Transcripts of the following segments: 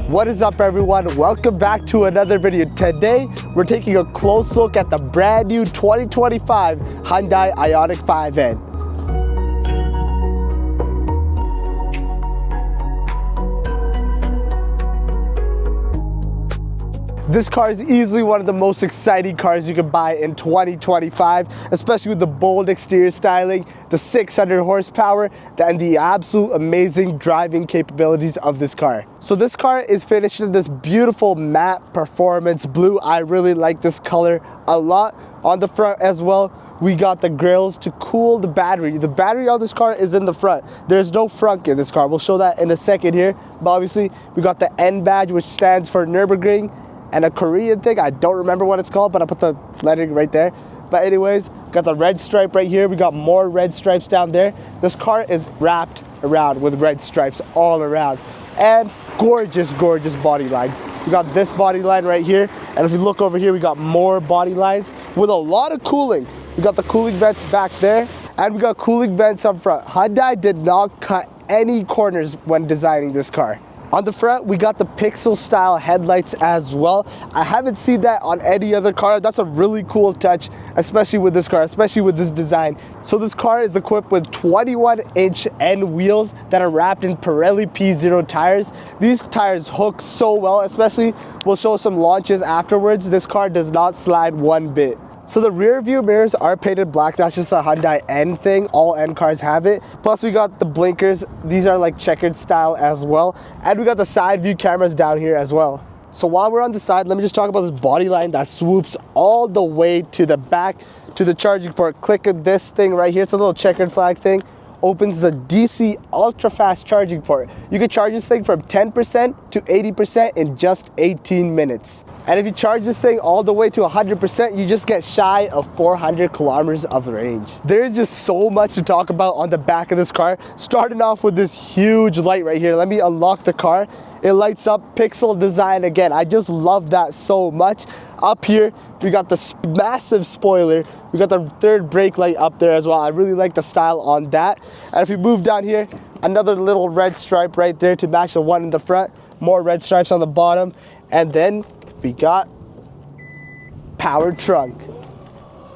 What is up, everyone? Welcome back to another video. Today we're taking a close look at the brand new 2025 Hyundai Ioniq 5N. This car is easily one of the most exciting cars you can buy in 2025, especially with the bold exterior styling, the 600 horsepower, and the absolute amazing driving capabilities of this car. So this car is finished in this beautiful matte performance blue. I really like this color a lot. On the front as well, we got the grills to cool the battery. The battery on this car is in the front. There's no frunk in this car. We'll show that in a second here. But obviously, we got the N badge, which stands for Nürburgring, and a Korean thing. I don't remember what it's called, but I put the lettering right there. But anyways, got the red stripe right here. We got more red stripes down there. This car is wrapped around with red stripes all around. And gorgeous, gorgeous body lines. We got this body line right here. And if you look over here, we got more body lines with a lot of cooling. We got the cooling vents back there, and we got cooling vents up front. Hyundai did not cut any corners when designing this car. On the front, we got the pixel style headlights as well. I haven't seen that on any other car. That's a really cool touch, especially with this car, especially with this design. So this car is equipped with 21-inch N wheels that are wrapped in Pirelli P0 tires. These tires hook so well, especially we'll show some launches afterwards. This car does not slide one bit. So the rear view mirrors are painted black. That's just a Hyundai N thing. All N cars have it. Plus we got the blinkers. These are like checkered style as well. And we got the side view cameras down here as well. So while we're on the side, let me just talk about this body line that swoops all the way to the back to the charging port. Click on this thing right here. It's a little checkered flag thing. Opens a DC ultra fast charging port. You can charge this thing from 10% to 80% in just 18 minutes. And if you charge this thing all the way to 100%, you just get shy of 400 kilometers of range. There's just so much to talk about on the back of this car. Starting off with this huge light right here. Let me unlock the car. It lights up, pixel design again. I just love that so much. Up here, we got the massive spoiler. We got the third brake light up there as well. I really like the style on that. And if we move down here, another little red stripe right there to match the one in the front. More red stripes on the bottom. And then we got powered trunk.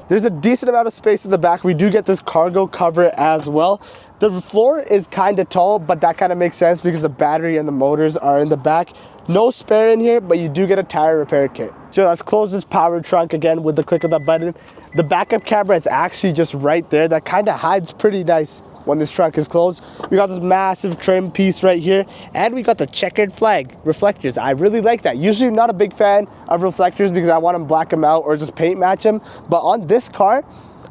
There's a decent amount of space in the back. We do get this cargo cover as well. The floor is kind of tall, but that kind of makes sense because the battery and the motors are in the back. No spare in here, but you do get a tire repair kit. So let's close this powered trunk again with the click of the button. The backup camera is actually just right there. That kind of hides pretty nice when this trunk is closed. We got this massive trim piece right here, and we got the checkered flag reflectors. I really like that. Usually I'm not a big fan of reflectors because I want to black them out or just paint match them, but on this car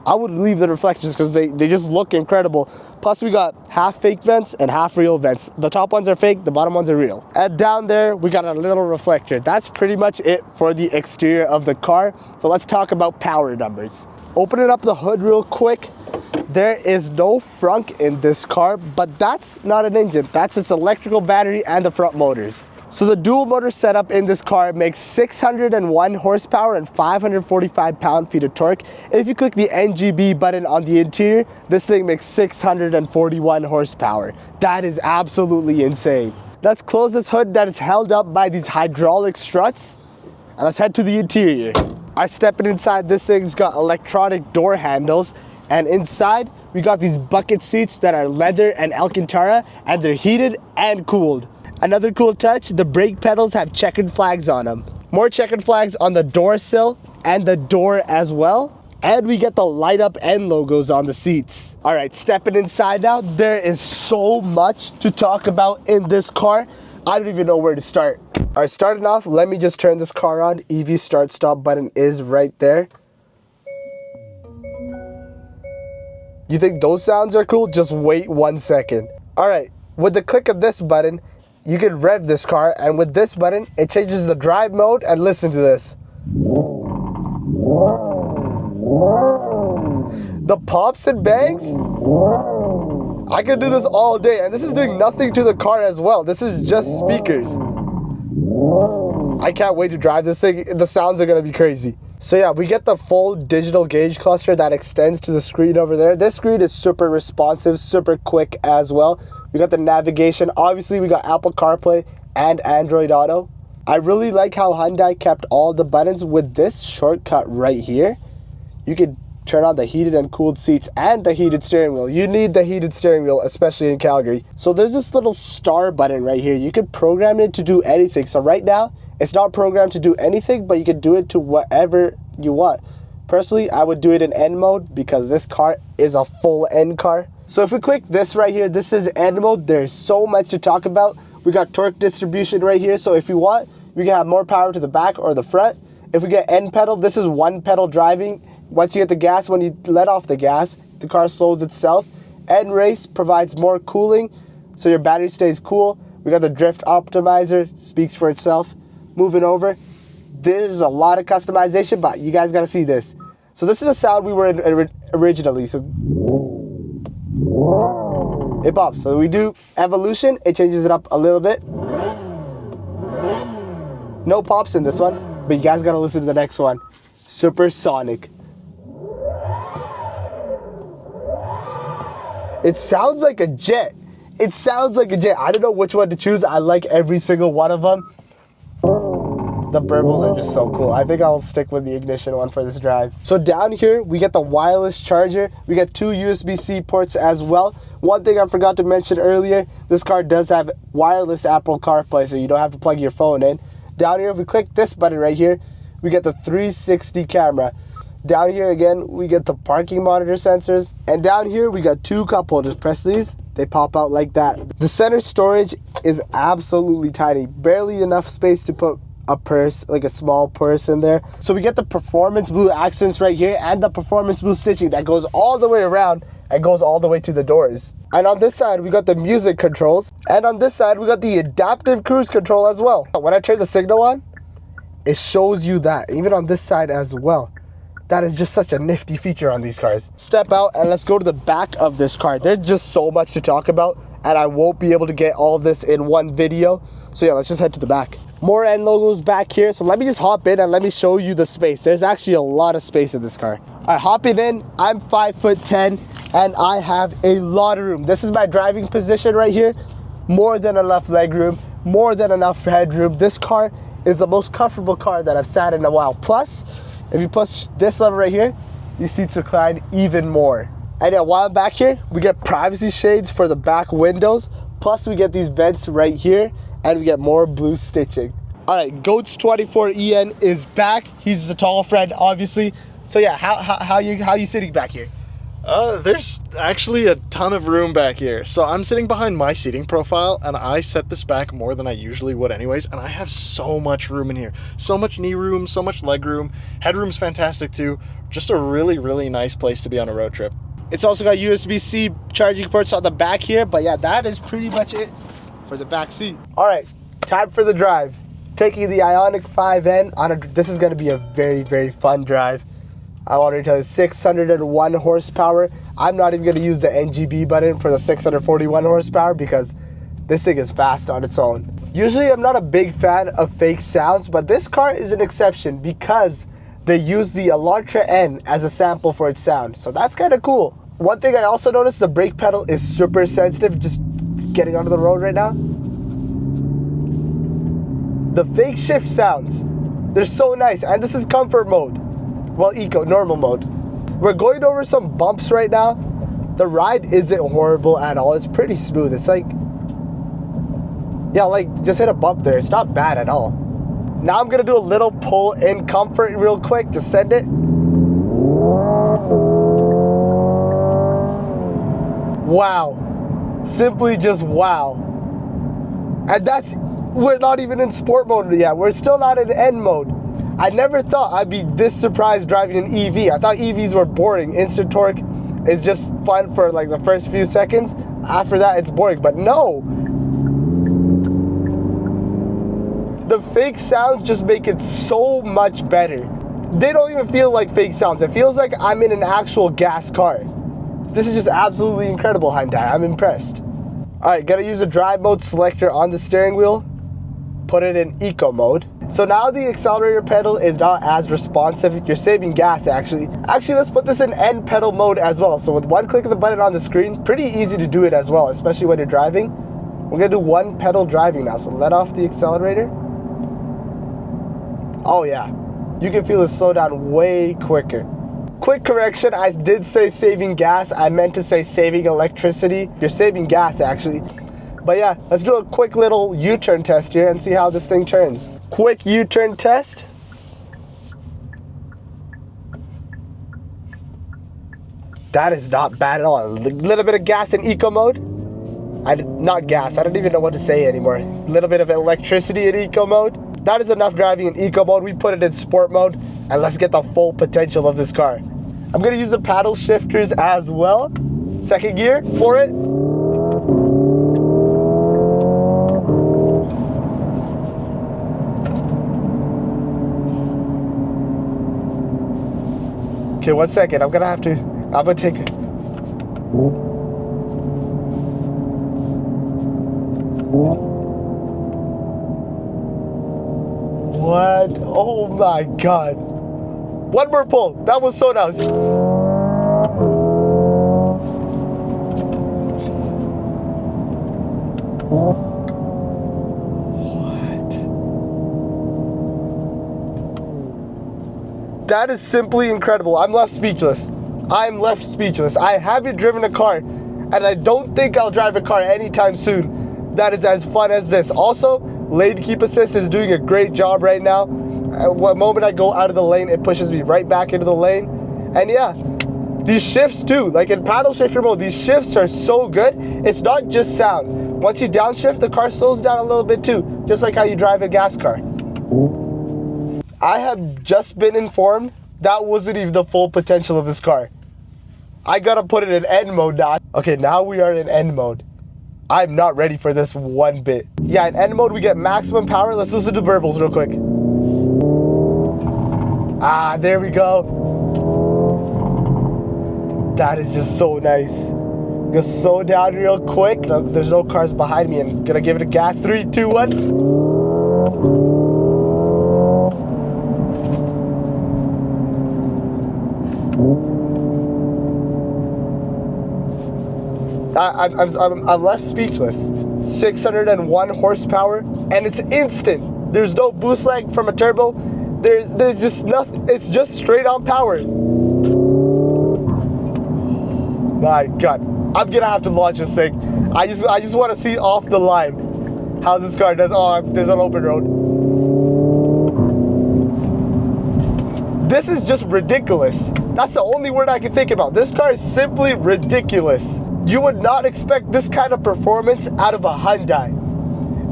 I would leave the reflectors because they just look incredible. Plus we got half fake vents and half real vents. The top ones are fake, the bottom ones are real. And down there we got a little reflector. That's pretty much it for the exterior of the car. So let's talk about power numbers. Opening up the hood real quick. There is no frunk in this car, but that's not an engine. That's its electrical battery and the front motors. So the dual motor setup in this car makes 601 horsepower and 545 pound-feet of torque. If you click the NGB button on the interior, this thing makes 641 horsepower. That is absolutely insane. Let's close this hood that is held up by these hydraulic struts, and let's head to the interior. Our stepping inside, this thing's got electronic door handles. And inside, we got these bucket seats that are leather and Alcantara, and they're heated and cooled. Another cool touch, the brake pedals have checkered flags on them. More checkered flags on the door sill and the door as well. And we get the light up N logos on the seats. All right, stepping inside now, there is so much to talk about in this car. I don't even know where to start. All right, starting off, let me just turn this car on. EV start stop button is right there. You think those sounds are cool? Just wait 1 second. All right, with the click of this button, you can rev this car, and with this button, it changes the drive mode, and listen to this. The pops and bangs? I could do this all day, and this is doing nothing to the car as well. This is just speakers. I can't wait to drive this thing. The sounds are gonna be crazy. So yeah, we get the full digital gauge cluster that extends to the screen over there. This screen is super responsive, super quick as well. We got the navigation. Obviously, we got Apple CarPlay and Android Auto. I really like how Hyundai kept all the buttons. With this shortcut right here, you could turn on the heated and cooled seats and the heated steering wheel. You need the heated steering wheel, especially in Calgary. So there's this little star button right here. You could program it to do anything. So right now, it's not programmed to do anything, but you can do it to whatever you want. Personally, I would do it in N mode because this car is a full N car. So if we click this right here, this is N mode. There's so much to talk about. We got torque distribution right here. So if you want, we can have more power to the back or the front. If we get N pedal, this is one pedal driving. Once you hit the gas, when you let off the gas, the car slows itself. N race provides more cooling, so your battery stays cool. We got the drift optimizer, speaks for itself. Moving over, there's a lot of customization, but you guys gotta see this. So this is the sound we were in originally. So it pops. So we do evolution, it changes it up a little bit. No pops in this one, but you guys gotta listen to the next one. Supersonic. It sounds like a jet. It sounds like a jet. I don't know which one to choose. I like every single one of them. The burbles are just so cool. I think I'll stick with the ignition one for this drive. So down here, we get the wireless charger. We get 2 USB-C ports as well. One thing I forgot to mention earlier, this car does have wireless Apple CarPlay, so you don't have to plug your phone in. Down here, if we click this button right here, we get the 360 camera. Down here again, we get the parking monitor sensors. And down here, we got 2 cup holders. Press these, they pop out like that. The center storage is absolutely tiny. Barely enough space to put a purse, like a small purse in there. So we get the performance blue accents right here and the performance blue stitching that goes all the way around and goes all the way to the doors. And on this side, we got the music controls. And on this side, we got the adaptive cruise control as well. When I turn the signal on, it shows you that, even on this side as well. That is just such a nifty feature on these cars. Step out and let's go to the back of this car. There's just so much to talk about and I won't be able to get all of this in one video. So yeah, let's just head to the back. More N logos back here. So let me just hop in and let me show you the space. There's actually a lot of space in this car. All right, hopping in, I'm 5'10" and I have a lot of room. This is my driving position right here. More than enough leg room, more than enough headroom. This car is the most comfortable car that I've sat in a while. Plus, if you push this lever right here, your seats recline even more. And yeah, while I'm back here, we get privacy shades for the back windows. Plus we get these vents right here and we get more blue stitching. All right, Goats 24EN is back. He's the tall friend, obviously. So yeah, how you sitting back here? There's actually a ton of room back here. So I'm sitting behind my seating profile and I set this back more than I usually would anyways. And I have so much room in here. So much knee room, so much leg room. Headroom's fantastic too. Just a really, really nice place to be on a road trip. It's also got USB-C charging ports on the back here. But yeah, that is pretty much it for the back seat. All right, time for the drive. Taking the Ioniq 5N on a, this is gonna be a very, very fun drive. I already tell you, 601 horsepower. I'm not even gonna use the NGB button for the 641 horsepower because this thing is fast on its own. Usually I'm not a big fan of fake sounds, but this car is an exception because they use the Elantra N as a sample for its sound. So that's kind of cool. One thing I also noticed, the brake pedal is super sensitive, just getting onto the road right now. The fake shift sounds, they're so nice. And this is comfort mode. Well, normal mode. We're going over some bumps right now. The ride isn't horrible at all. It's pretty smooth. It's like, yeah, like just hit a bump there. It's not bad at all. Now I'm gonna do a little pull in comfort real quick. Just send it. Wow. Simply just wow. And we're not even in sport mode yet. We're still not in N mode. I never thought I'd be this surprised driving an EV. I thought EVs were boring. Instant torque is just fun for like the first few seconds. After that, it's boring. But no. The fake sounds just make it so much better. They don't even feel like fake sounds. It feels like I'm in an actual gas car. This is just absolutely incredible, Hyundai. I'm impressed. All right, gotta use the drive mode selector on the steering wheel. Put it in eco mode. So now the accelerator pedal is not as responsive. You're saving gas actually. Actually, let's put this in N pedal mode as well. So with one click of the button on the screen, pretty easy to do it as well, especially when you're driving. We're gonna do one pedal driving now. So let off the accelerator. Oh yeah, you can feel it slow down way quicker. Quick correction, I did say saving gas. I meant to say saving electricity. You're saving gas actually. But yeah, let's do a quick little U-turn test here and see how this thing turns. Quick U-turn test. That is not bad at all. A little bit of gas in eco mode. Not gas, I don't even know what to say anymore. A little bit of electricity in eco mode. That is enough driving in eco mode. We put it in sport mode and let's get the full potential of this car. I'm gonna use the paddle shifters as well. Second gear for it. Okay, 1 second. I'm gonna take it. What? Oh my God. One more pull. That was so nice. What? That is simply incredible. I'm left speechless. I'm left speechless. I haven't driven a car, and I don't think I'll drive a car anytime soon that is as fun as this. Also, lane keep assist is doing a great job right now. The moment I go out of the lane, it pushes me right back into the lane. And yeah, these shifts too, like in paddle shifter mode, these shifts are so good. It's not just sound. Once you downshift, the car slows down a little bit too, just like how you drive a gas car. I have just been informed that wasn't even the full potential of this car. I gotta put it in N mode now. Okay, now we are in N mode. I'm not ready for this one bit. Yeah, in N mode we get maximum power. Let's listen to burbles real quick. Ah, there we go. That is just so nice. Gonna slow down real quick. There's no cars behind me. I'm gonna give it a gas. 3, 2, 1. I'm left speechless. 601 horsepower, and it's instant. There's no boost lag from a turbo. There's just nothing. It's just straight on power. My God, I'm gonna have to launch this thing. I just want to see off the line how this car does. Oh, there's an open road. This is just ridiculous. That's the only word I can think about. This car is simply ridiculous. You would not expect this kind of performance out of a Hyundai.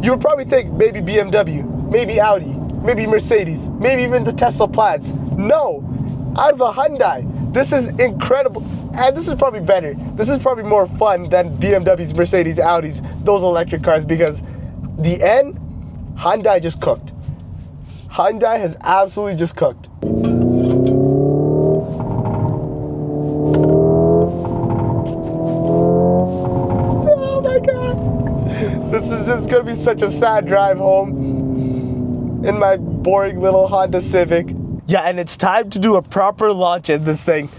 You would probably think maybe BMW, maybe Audi, maybe Mercedes, maybe even the Tesla Plaids. No, out of a Hyundai. This is incredible. And this is probably better. This is probably more fun than BMWs, Mercedes, Audis, those electric cars, because the N, Hyundai just cooked. Hyundai has absolutely just cooked. Oh my God. This is gonna be such a sad drive home in my boring little Honda Civic. Yeah, and it's time to do a proper launch in this thing.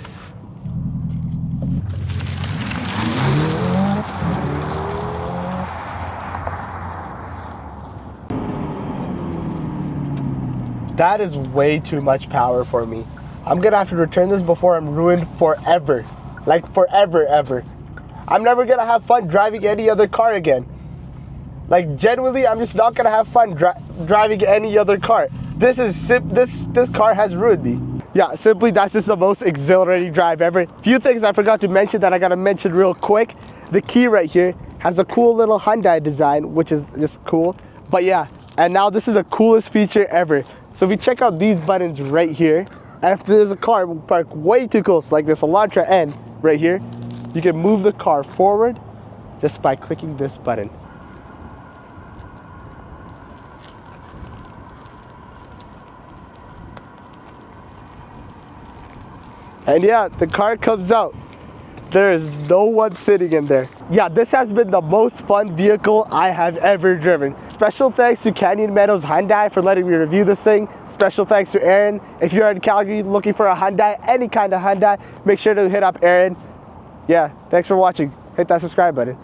That is way too much power for me. I'm gonna have to return this before I'm ruined forever. Like forever, ever. I'm never gonna have fun driving any other car again. Like genuinely, I'm just not gonna have fun driving any other car. This car has ruined me. Yeah, simply that's just the most exhilarating drive ever. Few things I forgot to mention that I gotta mention real quick. The key right here has a cool little Hyundai design, which is just cool. But yeah, and now this is the coolest feature ever. So if you check out these buttons right here, and if there's a car parked way too close, like this Elantra N right here, you can move the car forward just by clicking this button. And yeah, the car comes out. There is no one sitting in there. Yeah, this has been the most fun vehicle I have ever driven. Special thanks to Canyon Meadows Hyundai for letting me review this thing. Special thanks to Aaron. If you're in Calgary looking for a Hyundai, any kind of Hyundai, make sure to hit up Aaron. Yeah, thanks for watching. Hit that subscribe button.